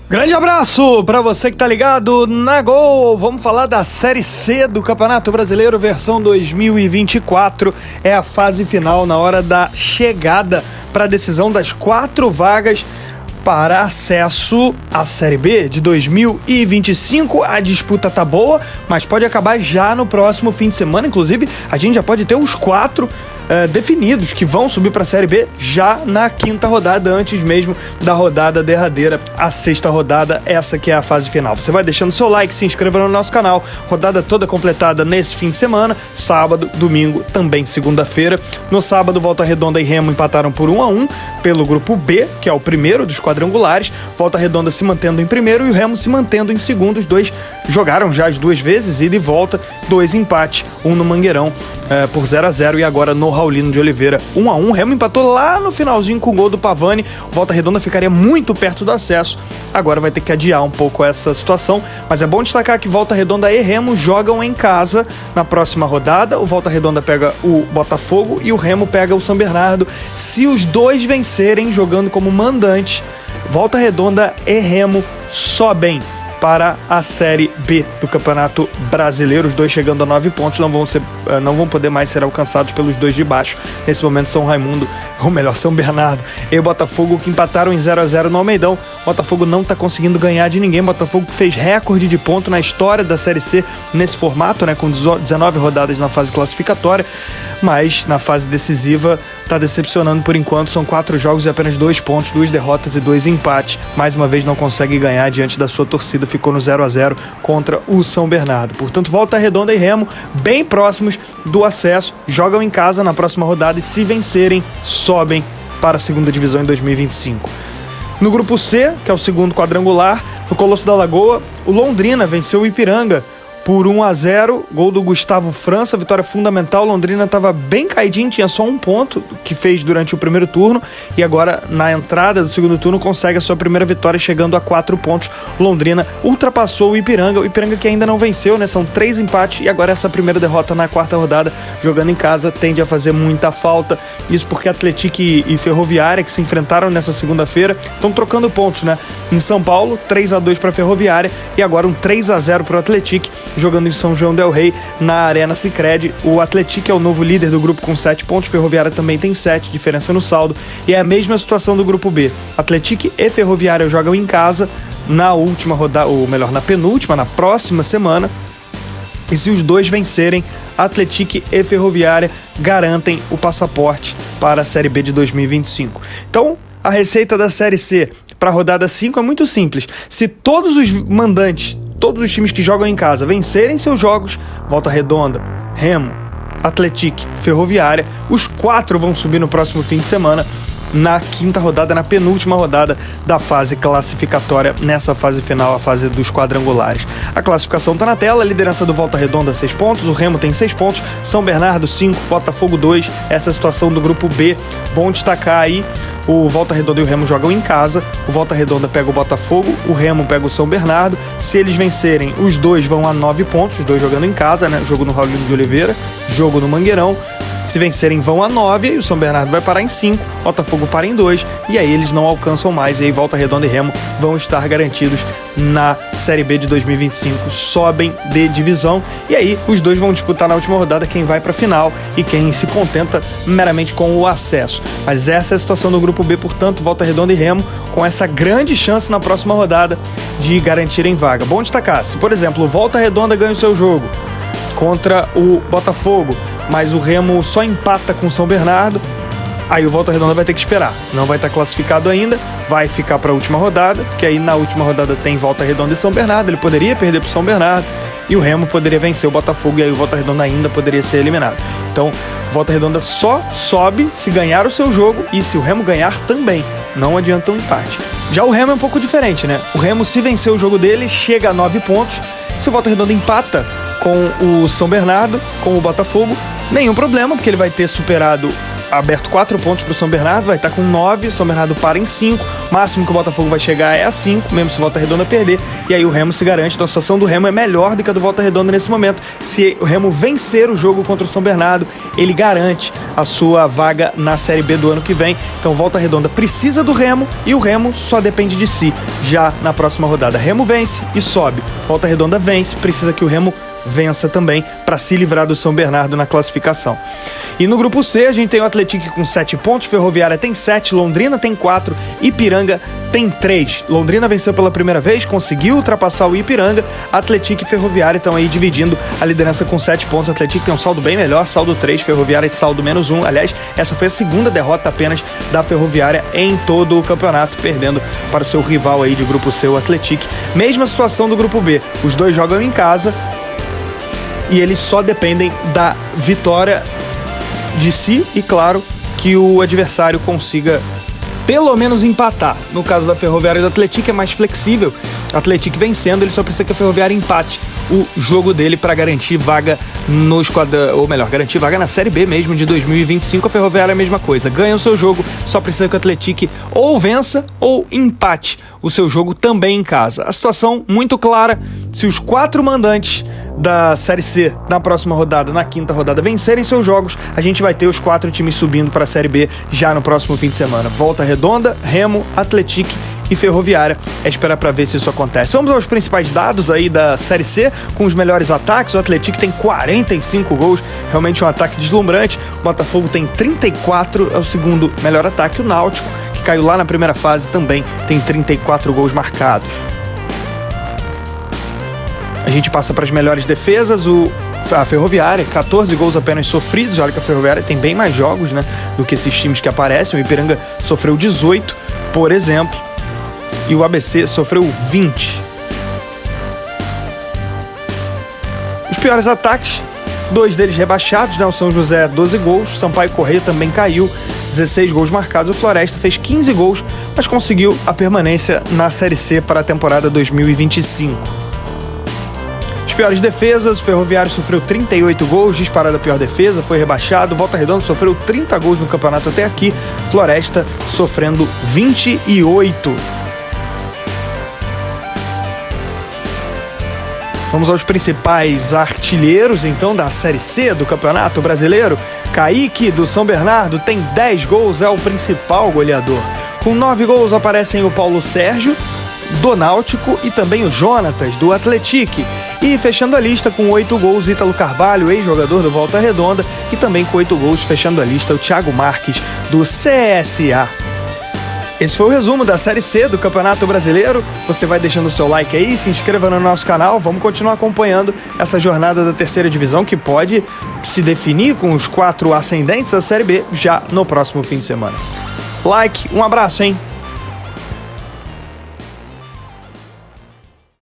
Grande abraço para você que tá ligado na Gol. Vamos falar da Série C do Campeonato Brasileiro, versão 2024. É a fase final, na hora da chegada para a decisão das 4 vagas para acesso à Série B de 2025. A disputa tá boa, mas pode acabar já no próximo fim de semana. Inclusive, a gente já pode ter os 4 definidos que vão subir para a Série B já na 5ª rodada, antes mesmo da rodada derradeira, a 6ª rodada, essa que é a fase final. Você vai deixando seu like, se inscreva no nosso canal. Rodada toda completada nesse fim de semana, sábado, domingo, também segunda-feira. No sábado, Volta Redonda e Remo empataram por 1-1 pelo grupo B, que é o primeiro dos quadrangulares. Volta Redonda se mantendo em primeiro e o Remo se mantendo em segundo. Os dois jogaram já as 2 vezes, ida e volta, 2 empates, um no Mangueirão por 0-0 e agora no Raulino de Oliveira 1-1. Remo empatou lá no finalzinho com o gol do Pavani. Volta Redonda ficaria muito perto do acesso. Agora vai ter que adiar um pouco essa situação, mas é bom destacar que Volta Redonda e Remo jogam em casa na próxima rodada. O Volta Redonda pega o Botafogo e o Remo pega o São Bernardo. Se os dois vencerem jogando como mandante, Volta Redonda e Remo sobem para a Série B do Campeonato Brasileiro. Os dois chegando a 9 pontos não vão poder mais ser alcançados pelos dois de baixo. Nesse momento, São Raimundo, ou melhor, São Bernardo e o Botafogo, que empataram em 0-0 no Almeidão. Botafogo não está conseguindo ganhar de ninguém. Botafogo fez recorde de ponto na história da Série C nesse formato, com 19 rodadas na fase classificatória, mas na fase decisiva está decepcionando por enquanto. São 4 jogos e apenas 2 pontos, 2 derrotas e 2 empates. Mais uma vez não consegue ganhar diante da sua torcida, ficou no 0-0 contra o São Bernardo. Portanto, Volta Redonda e Remo bem próximos do acesso, jogam em casa na próxima rodada e, se vencerem, sobem para a 2ª divisão em 2025. No grupo C, que é o segundo quadrangular, no Colosso da Lagoa, o Londrina venceu o Ipiranga por 1-0, gol do Gustavo França, vitória fundamental. Londrina estava bem caidinho, tinha só 1 ponto que fez durante o primeiro turno e agora na entrada do segundo turno consegue a sua primeira vitória, chegando a 4 pontos. Londrina ultrapassou o Ipiranga que ainda não venceu, são 3 empates e agora essa primeira derrota na 4ª rodada, jogando em casa, tende a fazer muita falta. Isso porque Atlético e Ferroviária, que se enfrentaram nessa segunda-feira, estão trocando pontos, Em São Paulo, 3-2 para a Ferroviária e agora um 3-0 para o Atlético, jogando em São João del Rei, na Arena Sicredi. O Atlético é o novo líder do grupo com 7 pontos, Ferroviária também tem 7, diferença no saldo, e é a mesma situação do grupo B. Atlético e Ferroviária jogam em casa na última rodada, ou melhor, na penúltima, na próxima semana, e se os dois vencerem, Atlético e Ferroviária garantem o passaporte para a Série B de 2025. Então, a receita da Série C para a rodada 5 é muito simples. Se todos os mandantes, todos os times que jogam em casa vencerem seus jogos, Volta Redonda, Remo, Atlético, Ferroviária, os 4 vão subir no próximo fim de semana na 5ª rodada, na penúltima rodada da fase classificatória, nessa fase final, a fase dos quadrangulares. A classificação está na tela, a liderança do Volta Redonda 6 pontos, o Remo tem 6 pontos, São Bernardo 5, Botafogo 2, essa é a situação do grupo B. Bom destacar aí, o Volta Redonda e o Remo jogam em casa, o Volta Redonda pega o Botafogo, o Remo pega o São Bernardo. Se eles vencerem, os dois vão a 9 pontos, os dois jogando em casa, jogo no Raulino de Oliveira, jogo no Mangueirão. Se vencerem, vão a 9, e o São Bernardo vai parar em 5, Botafogo para em 2, e aí eles não alcançam mais, e aí Volta Redonda e Remo vão estar garantidos na Série B de 2025, sobem de divisão, e aí os dois vão disputar na última rodada quem vai para a final e quem se contenta meramente com o acesso. Mas essa é a situação do grupo B, portanto, Volta Redonda e Remo com essa grande chance na próxima rodada de garantirem vaga. Bom destacar, se por exemplo o Volta Redonda ganha o seu jogo contra o Botafogo, mas o Remo só empata com o São Bernardo, aí o Volta Redonda vai ter que esperar. Não vai estar classificado ainda, vai ficar para a última rodada, que aí na última rodada tem Volta Redonda e São Bernardo, ele poderia perder para o São Bernardo, e o Remo poderia vencer o Botafogo, e aí o Volta Redonda ainda poderia ser eliminado. Então, Volta Redonda só sobe se ganhar o seu jogo, e se o Remo ganhar também, não adianta um empate. Já o Remo é um pouco diferente, O Remo, se vencer o jogo dele, chega a 9 pontos, se o Volta Redonda empata com o São Bernardo, com o Botafogo, nenhum problema, porque ele vai ter superado aberto 4 pontos para o São Bernardo, vai estar com 9, o São Bernardo para em 5, máximo que o Botafogo vai chegar é a 5, mesmo se o Volta Redonda perder, e aí o Remo se garante. Então a situação do Remo é melhor do que a do Volta Redonda nesse momento. Se o Remo vencer o jogo contra o São Bernardo, ele garante a sua vaga na Série B do ano que vem. Então Volta Redonda precisa do Remo e o Remo só depende de si. Já na próxima rodada, Remo vence e sobe, Volta Redonda vence, precisa que o Remo vença também para se livrar do São Bernardo na classificação. E no grupo C a gente tem o Atlético com 7 pontos, Ferroviária tem 7, Londrina tem 4, Ipiranga tem 3. Londrina venceu pela primeira vez, conseguiu ultrapassar o Ipiranga, Atlético e Ferroviária estão aí dividindo a liderança com 7 pontos. Atlético tem um saldo bem melhor, saldo 3, Ferroviária saldo -1. Aliás, essa foi a segunda derrota apenas da Ferroviária em todo o campeonato, perdendo para o seu rival aí de grupo C, o Atlético. Mesma situação do grupo B, os dois jogam em casa e eles só dependem da vitória de si e, claro, que o adversário consiga pelo menos empatar. No caso da Ferroviária e do Atlético é mais flexível. O Atlético vencendo, ele só precisa que a Ferroviária empate o jogo dele para garantir vaga no esquadrão, ou melhor, garantir vaga na Série B mesmo de 2025. A Ferroviária é a mesma coisa, ganha o seu jogo, só precisa que o Atlético ou vença ou empate o seu jogo também em casa. A situação muito clara: se os 4 mandantes da Série C na próxima rodada, na quinta rodada, vencerem seus jogos, a gente vai ter os 4 times subindo para a Série B já no próximo fim de semana. Volta Redonda, Remo, Atlético e Ferroviária. É esperar para ver se isso acontece. Vamos aos principais dados aí da Série C, com os melhores ataques. O Atlético tem 45 gols, realmente um ataque deslumbrante. O Botafogo tem 34, é o segundo melhor ataque. O Náutico, que caiu lá na primeira fase, também tem 34 gols marcados. A gente passa para as melhores defesas. A Ferroviária, 14 gols apenas sofridos. Olha que a Ferroviária tem bem mais jogos, né, do que esses times que aparecem. O Ipiranga sofreu 18, por exemplo, e o ABC sofreu 20. Os piores ataques, 2 deles rebaixados, né? O São José, 12 gols. O Sampaio Corrêa também caiu, 16 gols marcados. O Floresta fez 15 gols, mas conseguiu a permanência na Série C para a temporada 2025. Piores defesas, o Ferroviário sofreu 38 gols, disparado a pior defesa, foi rebaixado. Volta Redonda sofreu 30 gols no campeonato até aqui, Floresta sofrendo 28. Vamos aos principais artilheiros então da Série C do Campeonato Brasileiro. Kaique, do São Bernardo, tem 10 gols, é o principal goleador. Com 9 gols aparecem o Paulo Sérgio, do Náutico, e também o Jonatas, do Atlético. E fechando a lista com 8 gols, Ítalo Carvalho, ex-jogador do Volta Redonda, e também com 8 gols, fechando a lista, o Thiago Marques, do CSA. Esse foi o resumo da Série C do Campeonato Brasileiro. Você vai deixando o seu like aí, se inscreva no nosso canal. Vamos continuar acompanhando essa jornada da terceira divisão, que pode se definir com os 4 ascendentes da Série B já no próximo fim de semana. Like, um abraço, hein?